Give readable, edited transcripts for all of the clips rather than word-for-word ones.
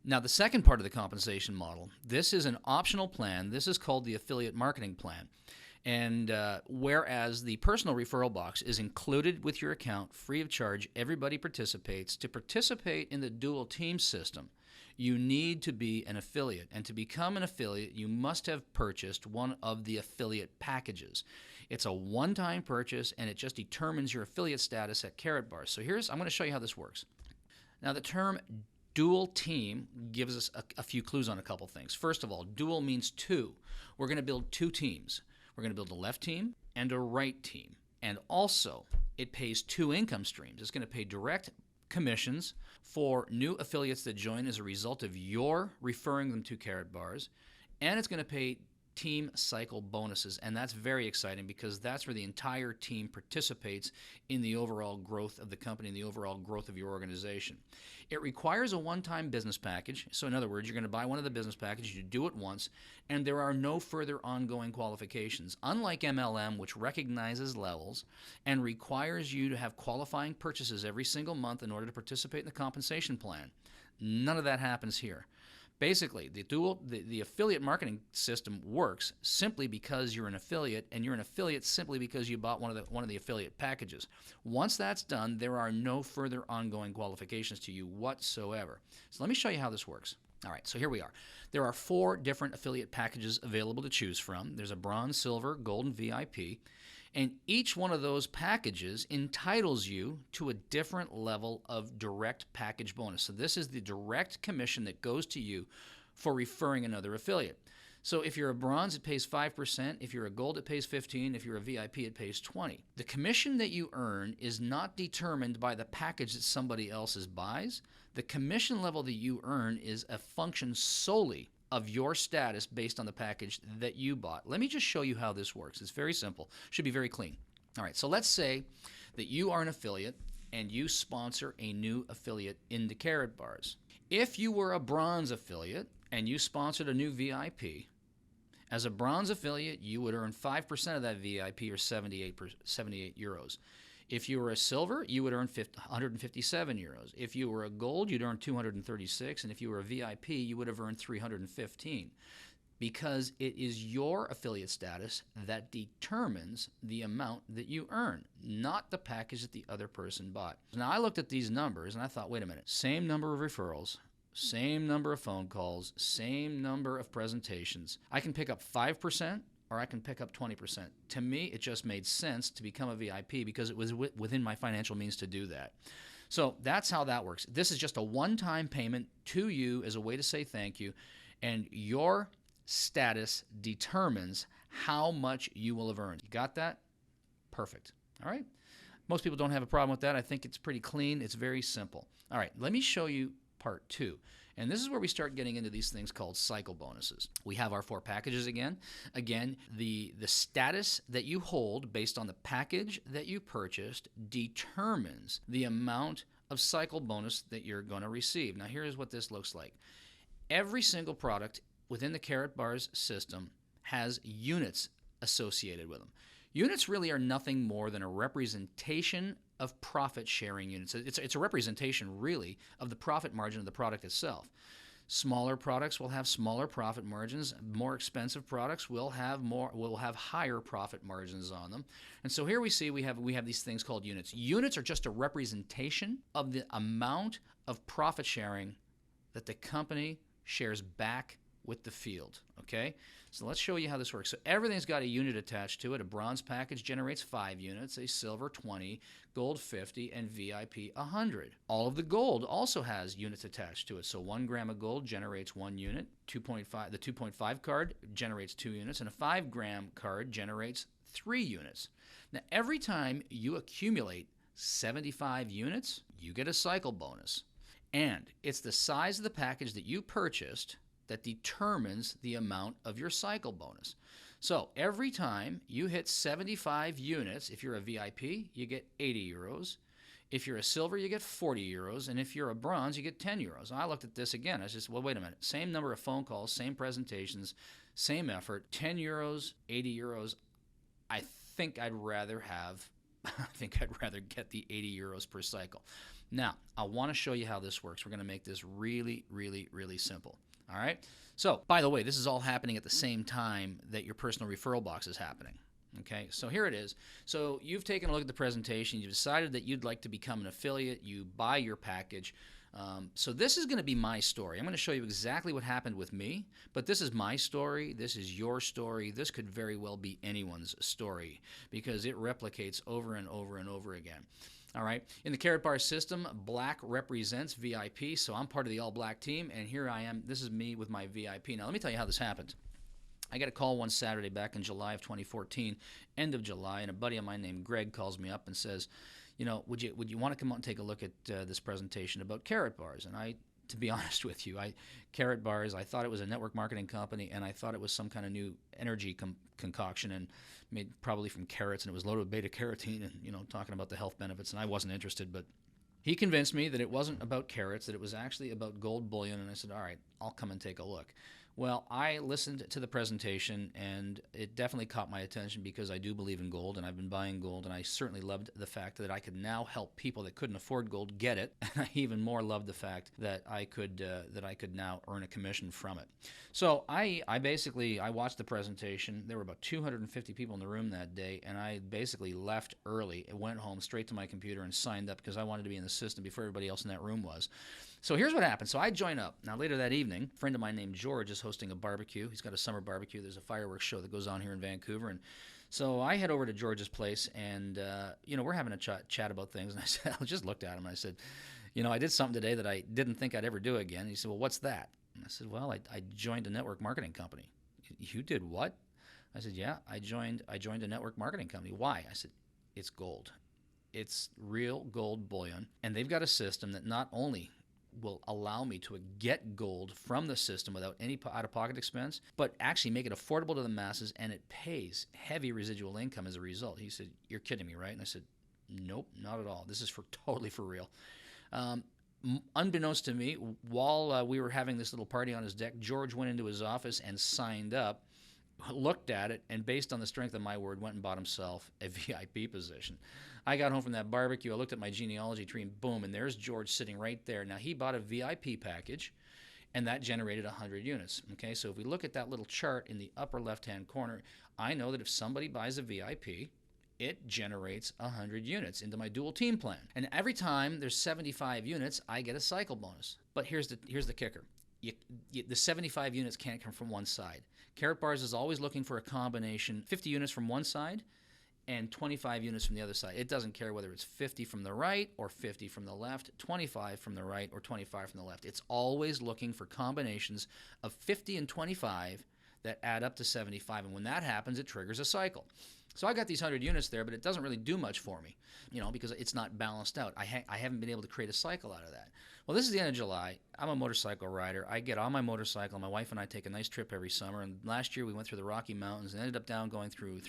Now, the second part of the compensation model, this is an optional plan. This is called the affiliate marketing plan. And whereas the personal referral box is included with your account free of charge, everybody participates. To participate in the dual team system, you need to be an affiliate. And to become an affiliate, you must have purchased one of the affiliate packages. It's a one-time purchase, and it just determines your affiliate status at Karatbars. So I'm going to show you how this works. Now, the term dual team gives us a few clues on a couple things. First of all, dual means two. We're going to build two teams. We're going to build a left team and a right team. And also, it pays two income streams. It's going to pay direct commissions for new affiliates that join as a result of your referring them to Karatbars, and it's going to pay team cycle bonuses, and that's very exciting because that's where the entire team participates in the overall growth of the company and the overall growth of your organization. It requires a one-time business package. So in other words, you're going to buy one of the business packages, you do it once, and there are no further ongoing qualifications. Unlike MLM, which recognizes levels and requires you to have qualifying purchases every single month in order to participate in the compensation plan, none of that happens here. Basically, the affiliate marketing system works simply because you're an affiliate, and you're an affiliate simply because you bought one of the affiliate packages. Once that's done, there are no further ongoing qualifications to you whatsoever. So let me show you how this works. All right, so here we are. There are 4 different affiliate packages available to choose from. There's a bronze, silver, gold, and VIP. And each one of those packages entitles you to a different level of direct package bonus. So this is the direct commission that goes to you for referring another affiliate. So if you're a bronze, it pays 5%. If you're a gold, it pays 15%. If you're a VIP, it pays 20%. The commission that you earn is not determined by the package that somebody else buys. The commission level that you earn is a function solely of your status based on the package that you bought. Let me just show you how this works. It's very simple. Should be very clean. All right, so let's say that you are an affiliate and you sponsor a new affiliate into Karatbars. If you were a bronze affiliate and you sponsored a new VIP, as a bronze affiliate, you would earn 5% of that VIP, or 78 euros. If you were a silver, you would earn 157 euros. If you were a gold, you'd earn 236, and if you were a VIP, you would have earned 315, because it is your affiliate status that determines the amount that you earn, not the package that the other person bought. Now, I looked at these numbers, and I thought, wait a minute, same number of referrals, same number of phone calls, same number of presentations. I can pick up 5%, or I can pick up 20%. To me, it just made sense to become a VIP because it was within my financial means to do that. So that's how that works. This is just a one-time payment to you as a way to say thank you, and your status determines how much you will have earned. You got that? Perfect. All right. Most people don't have a problem with that. I think it's pretty clean. It's very simple. All right, let me show you part 2. And this is where we start getting into these things called cycle bonuses. We have our 4 packages again. Again, the status that you hold based on the package that you purchased determines the amount of cycle bonus that you're going to receive. Now, here's what this looks like. Every single product within the Karatbars system has units associated with them. Units really are nothing more than a representation of profit sharing units. It's a representation, really, of the profit margin of the product itself. Smaller products will have smaller profit margins. More expensive products will have higher profit margins on them. And so here we have these things called units. Units are just a representation of the amount of profit sharing that the company shares back with the field, okay? So let's show you how this works. So everything's got a unit attached to it. A bronze package generates 5 units, a silver 20, gold 50, and VIP 100. All of the gold also has units attached to it. So 1 gram of gold generates 1 unit. The 2.5 card generates 2 units, and a 5 gram card generates 3 units. Now, every time you accumulate 75 units, you get a cycle bonus. And it's the size of the package that you purchased that determines the amount of your cycle bonus. So every time you hit 75 units, if you're a VIP, you get 80 euros. If you're a silver, you get 40 euros. And if you're a bronze, you get 10 euros. I looked at this again. I just, well, wait a minute. Same number of phone calls, same presentations, same effort, 10 euros, 80 euros. I think I'd rather have I think I'd rather get the 80 euros per cycle. Now, I want to show you how this works. We're going to make this really, really, really simple. All right? So, by the way, this is all happening at the same time that your personal referral box is happening. Okay, so here it is. So you've taken a look at the presentation. You've decided that you'd like to become an affiliate. You buy your package. So this is going to be my story. I'm going to show you exactly what happened with me, but this is my story. This is your story. This could very well be anyone's story because it replicates over and over and over again. All right. In the Karatbar system, black represents VIP, so I'm part of the all-black team, and here I am. This is me with my VIP. Now, let me tell you how this happened. I got a call one Saturday back in July of 2014, end of July, and a buddy of mine named Greg calls me up and says, you know, would you want to come out and take a look at this presentation about Karatbars? And I, to be honest with you, Karatbars, I thought it was a network marketing company, and I thought it was some kind of new energy concoction and made probably from carrots, and it was loaded with beta carotene and, you know, talking about the health benefits, and I wasn't interested, but he convinced me that it wasn't about carrots, that it was actually about gold bullion, and I said, all right, I'll come and take a look. Well, I listened to the presentation, and it definitely caught my attention because I do believe in gold, and I've been buying gold, and I certainly loved the fact that I could now help people that couldn't afford gold get it, and I even more loved the fact that I could now earn a commission from it. So I watched the presentation. There were about 250 people in the room that day, and I basically left early and went home straight to my computer and signed up because I wanted to be in the system before everybody else in that room was. So here's what happened. So I join up. Now later that evening, a friend of mine named George is hosting a barbecue. He's got a summer barbecue. There's a fireworks show that goes on here in Vancouver. And so I head over to George's place, and we're having a chat about things. And I just looked at him and I said, I did something today that I didn't think I'd ever do again. And he said, well, what's that? And I said, well, I joined a network marketing company. You did what? I said, yeah, I joined a network marketing company. Why? I said, it's gold. It's real gold bullion. And they've got a system that not only will allow me to get gold from the system without any out-of-pocket expense, but actually make it affordable to the masses, and it pays heavy residual income as a result. He said, you're kidding me, right? And I said, nope, not at all. This is totally for real. Unbeknownst to me, while we were having this little party on his deck, George went into his office and signed up, looked at it, and based on the strength of my word, went and bought himself a VIP position. I got home from that barbecue, I looked at my genealogy tree, and boom, and there's George sitting right there. Now, he bought a VIP package, and that generated 100 units. Okay, so if we look at that little chart in the upper left-hand corner, I know that if somebody buys a VIP, it generates 100 units into my dual team plan. And every time there's 75 units, I get a cycle bonus. But here's the kicker. The 75 units can't come from one side. Karatbars is always looking for a combination, 50 units from one side and 25 units from the other side. It doesn't care whether it's 50 from the right or 50 from the left, 25 from the right or 25 from the left. It's always looking for combinations of 50 and 25 that add up to 75. And when that happens, it triggers a cycle. So I got these 100 units there, but it doesn't really do much for me, because it's not balanced out. I haven't been able to create a cycle out of that. Well, this is the end of July. I'm a motorcycle rider. I get on my motorcycle. My wife and I take a nice trip every summer. And last year we went through the Rocky Mountains and ended up going through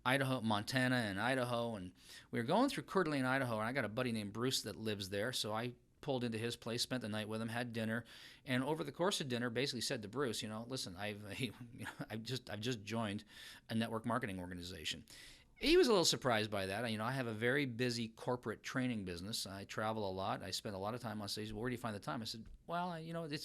Idaho, Montana, and Idaho. And we were going through Coeur d'Alene, Idaho, and I got a buddy named Bruce that lives there. So I pulled into his place, spent the night with him, had dinner, and over the course of dinner, basically said to Bruce, listen, I've just joined a network marketing organization. He was a little surprised by that. I have a very busy corporate training business. I travel a lot. I spend a lot of time on stage. Well, where do you find the time? I said, well,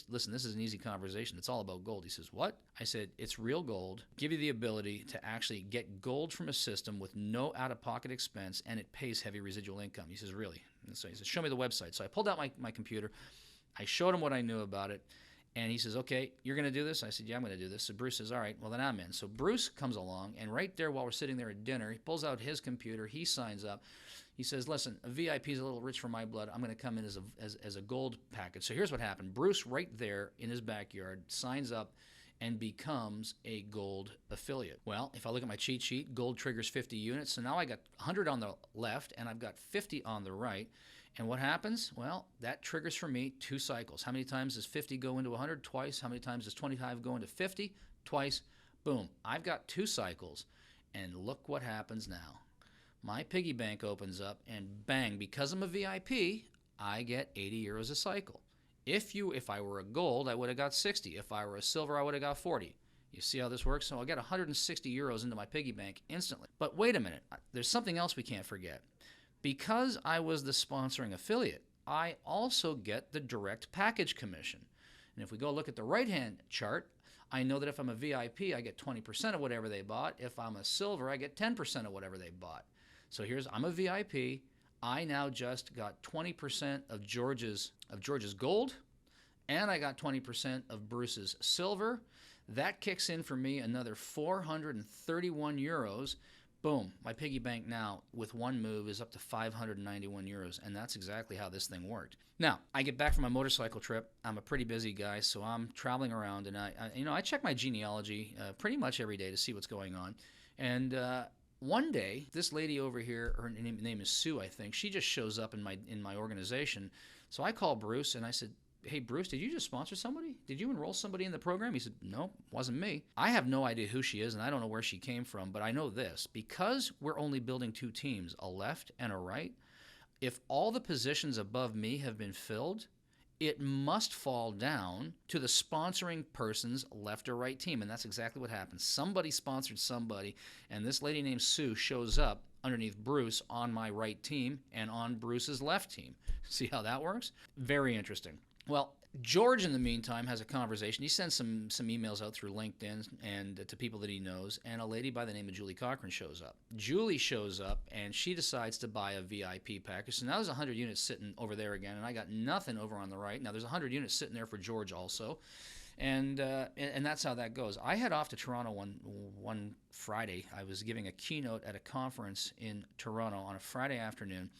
listen, this is an easy conversation. It's all about gold. He says, what? I said, it's real gold. Give you the ability to actually get gold from a system with no out-of-pocket expense, and it pays heavy residual income. He says, really? And so he says, show me the website. So I pulled out my computer. I showed him what I knew about it. And he says, okay, you're going to do this? I said, yeah, I'm going to do this. So Bruce says, all right, well, then I'm in. So Bruce comes along, and right there while we're sitting there at dinner, he pulls out his computer. He signs up. He says, listen, a VIP is a little rich for my blood. I'm going to come in as a gold package. So here's what happened. Bruce, right there in his backyard, signs up and becomes a gold affiliate. Well, if I look at my cheat sheet, gold triggers 50 units. So now I got 100 on the left, and I've got 50 on the right. And what happens? Well, that triggers for me 2 cycles. How many times does 50 go into 100? Twice. How many times does 25 go into 50? Twice. Boom. I've got 2 cycles. And look what happens now. My piggy bank opens up, and bang, because I'm a VIP, I get 80 euros a cycle. If I were a gold, I would have got 60. If I were a silver, I would have got 40. You see how this works? So I got 160 euros into my piggy bank instantly. But wait a minute, there's something else we can't forget. Because I was the sponsoring affiliate, I also get the direct package commission. And if we go look at the right-hand chart, I know that if I'm a VIP, I get 20% of whatever they bought. If I'm a silver, I get 10% of whatever they bought. So I'm a VIP. I now just got 20% of George's gold, and I got 20% of Bruce's silver. That kicks in for me another 431 euros. Boom, my piggy bank now with one move is up to 591 euros, and that's exactly how this thing worked. Now, I get back from my motorcycle trip. I'm a pretty busy guy, so I'm traveling around, and I check my genealogy pretty much every day to see what's going on. And one day, this lady over here, her name is Sue, I think. She just shows up in my organization. So I call Bruce and I said, "Hey, Bruce, did you just sponsor somebody? Did you enroll somebody in the program?" He said, "No, wasn't me." I have no idea who she is, and I don't know where she came from, but I know this. Because we're only building two teams, a left and a right, if all the positions above me have been filled, it must fall down to the sponsoring person's left or right team, and that's exactly what happened. Somebody sponsored somebody, and this lady named Sue shows up underneath Bruce on my right team and on Bruce's left team. See how that works? Very interesting. Well, George, in the meantime, has a conversation. He sends some emails out through LinkedIn and to people that he knows, and a lady by the name of Julie Cochran shows up. Julie shows up, and she decides to buy a VIP package. So now there's 100 units sitting over there again, and I got nothing over on the right. Now there's 100 units sitting there for George also, and that's how that goes. I head off to Toronto one Friday. I was giving a keynote at a conference in Toronto on a Friday afternoon,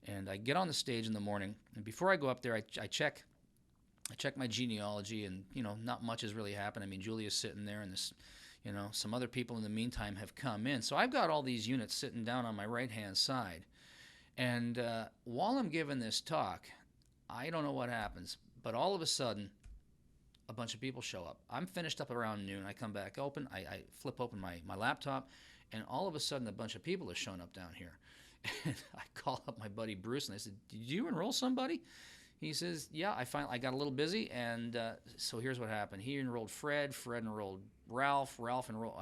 and I get on the stage in the morning, and before I go up there, I check my genealogy, and not much has really happened. I mean, Julia's sitting there, and some other people in the meantime have come in. So I've got all these units sitting down on my right-hand side, and while I'm giving this talk, I don't know what happens, but all of a sudden, a bunch of people show up. I'm finished up around noon. I come back open. I flip open my laptop, and all of a sudden, a bunch of people have shown up down here. And I call up my buddy Bruce, and I said, "Did you enroll somebody?" He says, "Yeah, I got a little busy, and so here's what happened. He enrolled Fred enrolled Ralph enrolled,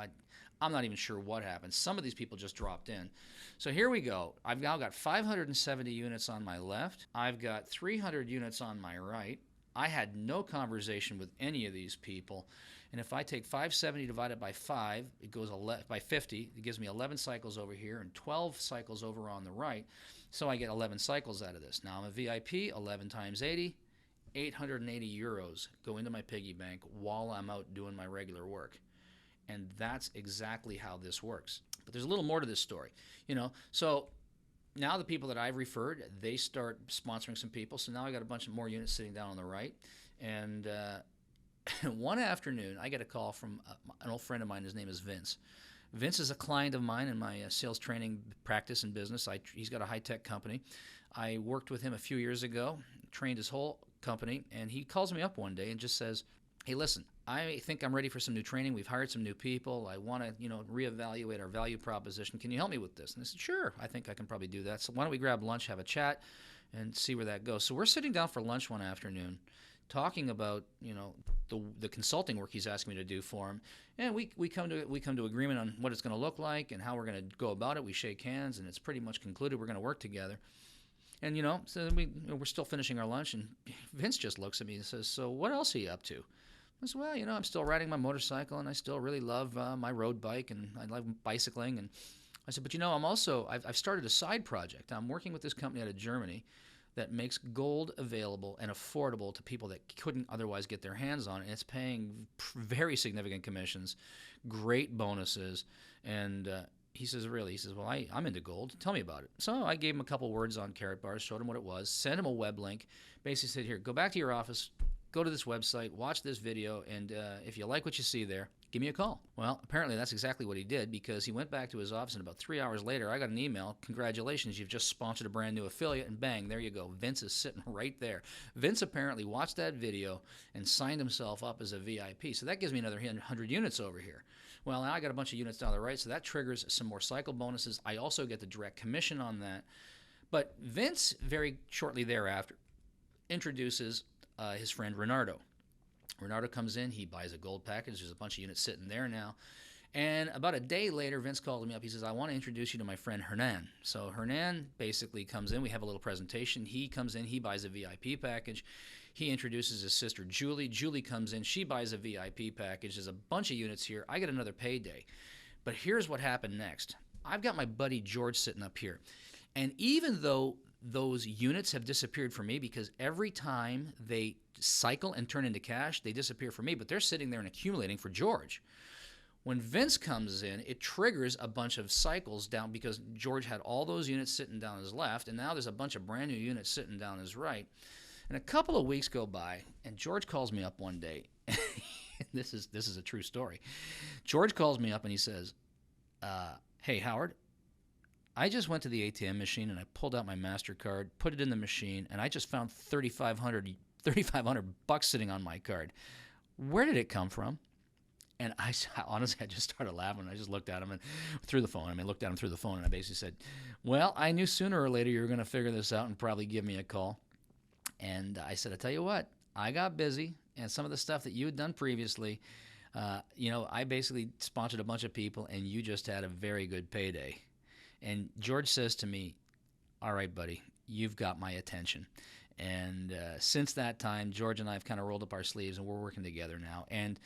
I'm not even sure what happened. Some of these people just dropped in. So here we go. I've now got 570 units on my left. I've got 300 units on my right. I had no conversation with any of these people, and if I take 570 divided by 5, it goes by 50. It gives me 11 cycles over here and 12 cycles over on the right. So I get 11 cycles out of this. Now I'm a VIP, 11 times 80, 880 euros go into my piggy bank while I'm out doing my regular work. And that's exactly how this works. But there's a little more to this story. So now the people that I've referred, they start sponsoring some people. So now I got a bunch of more units sitting down on the right. And one afternoon, I get a call from an old friend of mine. His name is Vince. Vince is a client of mine in my sales training practice and business. He's got a high-tech company. I worked with him a few years ago, trained his whole company, and he calls me up one day and just says, "Hey, listen, I think I'm ready for some new training. We've hired some new people. I want to, reevaluate our value proposition. Can you help me with this?" And I said, "Sure, I think I can probably do that. So why don't we grab lunch, have a chat, and see where that goes?" So we're sitting down for lunch one afternoon, talking about the consulting work he's asking me to do for him, and we come to agreement on what it's going to look like and how we're going to go about it. We shake hands, and it's pretty much concluded. We're going to work together, and so we're still finishing our lunch, and Vince just looks at me and says, "So what else are you up to?" I said, "Well, I'm still riding my motorcycle, and I still really love my road bike, and I love bicycling." And I said, "But I've started a side project. I'm working with this company out of Germany that makes gold available and affordable to people that couldn't otherwise get their hands on it. And it's paying very significant commissions, great bonuses." And he says, "Really?" He says, "Well, I'm into gold. Tell me about it." So I gave him a couple words on Carrot Bars, showed him what it was, sent him a web link, basically said, "Here, go back to your office, go to this website, watch this video, and if you like what you see there, give me a call." Well, apparently that's exactly what he did, because he went back to his office, and about 3 hours later, I got an email, "Congratulations, you've just sponsored a brand new affiliate," and bang, there you go. Vince is sitting right there. Vince apparently watched that video and signed himself up as a VIP. So that gives me another 100 units over here. Well, now I got a bunch of units down the right, so that triggers some more cycle bonuses. I also get the direct commission on that. But Vince, very shortly thereafter, introduces his friend Renardo. Renardo comes in, he buys a gold package. There's a bunch of units sitting there now. And about a day later, Vince calls me up. He says, I want to introduce you to my friend Hernan. So Hernan basically comes in. We have a little presentation. He comes in. He buys a VIP package. He introduces his sister Julie. Julie comes in. She buys a VIP package. There's a bunch of units here. I get another payday. But here's what happened next. I've got my buddy George sitting up here. And even though those units have disappeared for me, because every time they cycle and turn into cash, they disappear for me, but they're sitting there and accumulating for George. When Vince comes in, it triggers a bunch of cycles down because George had all those units sitting down his left, and now there's a bunch of brand new units sitting down his right. And a couple of weeks go by, and George calls me up one day. This is a true story. George calls me up and he says, hey, Howard, I just went to the ATM machine and I pulled out my MasterCard, put it in the machine, and I just found $3,500 sitting on my card. Where did it come from? And I honestly just started laughing. I just looked at him and through the phone. Looked at him through the phone, and I basically said, well, I knew sooner or later you were going to figure this out and probably give me a call. And I said, I tell you what, I got busy, and some of the stuff that you had done previously, I basically sponsored a bunch of people, and you just had a very good payday. And George says to me, all right, buddy, you've got my attention. And since that time, George and I have kind of rolled up our sleeves, and we're working together now. And,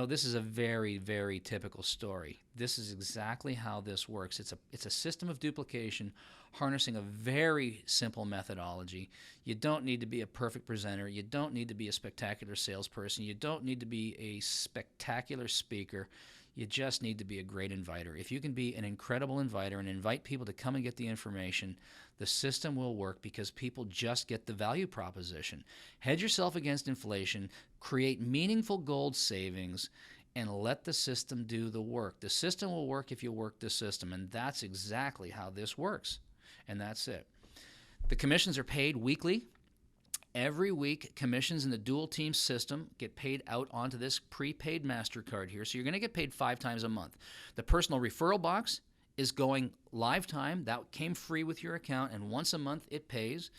this is a very, very typical story. This is exactly how this works. It's a system of duplication, harnessing a very simple methodology. You don't need to be a perfect presenter. You don't need to be a spectacular salesperson. You don't need to be a spectacular speaker. You just need to be a great inviter. If you can be an incredible inviter and invite people to come and get the information, the system will work because people just get the value proposition. Hedge yourself against inflation, create meaningful gold savings, and let the system do the work. The system will work if you work the system, and that's exactly how this works. And that's it. The commissions are paid weekly. Every week, commissions in the dual team system get paid out onto this prepaid MasterCard here. So you're going to get paid 5 times a month. The personal referral box is going live time. That came free with your account, and once a month it pays.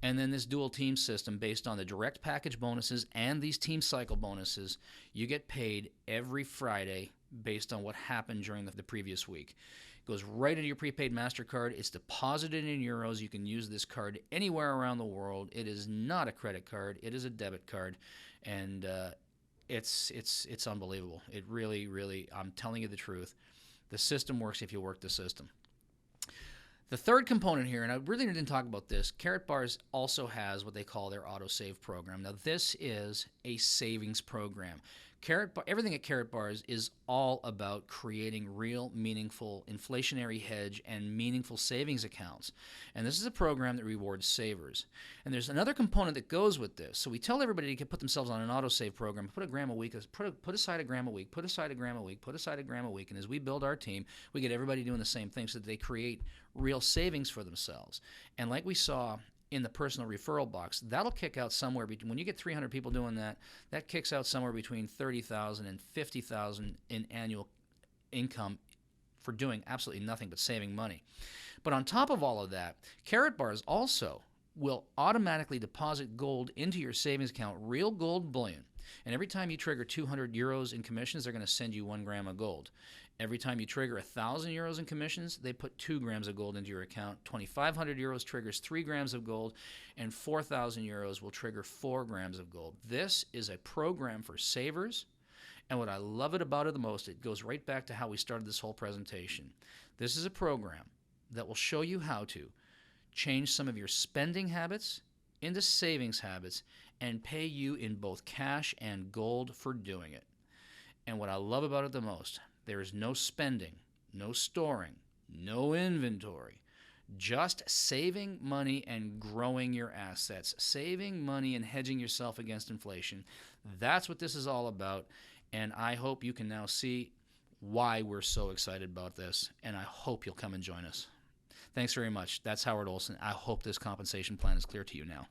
And then this dual team system, based on the direct package bonuses and these team cycle bonuses, you get paid every Friday based on what happened during the previous week. Goes right into your prepaid MasterCard. It's deposited in euros. You can use this card anywhere around the world. It is not a credit card. It is a debit card, and it's unbelievable. It really, really, I'm telling you the truth. The system works if you work the system. The third component here, and I really didn't talk about this, Karatbars also has what they call their autosave program. Now, this is a savings program. Everything at Karatbars is all about creating real, meaningful inflationary hedge and meaningful savings accounts. And this is a program that rewards savers. And there's another component that goes with this. So we tell everybody to put themselves on an autosave program, put a gram a week, put aside a gram a week, put aside a gram a week, put aside a gram a week. And as we build our team, we get everybody doing the same thing so that they create real savings for themselves. And like we saw in the personal referral box, that'll kick out somewhere between, when you get 300 people doing that, that kicks out somewhere between $30,000 and $50,000 in annual income for doing absolutely nothing but saving money. But on top of all of that, Karatbars also will automatically deposit gold into your savings account, real gold bullion. And every time you trigger 200 euros in commissions, they're going to send you 1 gram of gold. Every time you trigger 1,000 euros in commissions, they put 2 grams of gold into your account. 2,500 euros triggers 3 grams of gold, and 4,000 euros will trigger 4 grams of gold. This is a program for savers, and what I love about it the most, it goes right back to how we started this whole presentation. This is a program that will show you how to change some of your spending habits into savings habits and pay you in both cash and gold for doing it. And what I love about it the most, there is no spending, no storing, no inventory, just saving money and growing your assets, saving money and hedging yourself against inflation. That's what this is all about, and I hope you can now see why we're so excited about this, and I hope you'll come and join us. Thanks very much. That's Howard Olson. I hope this compensation plan is clear to you now.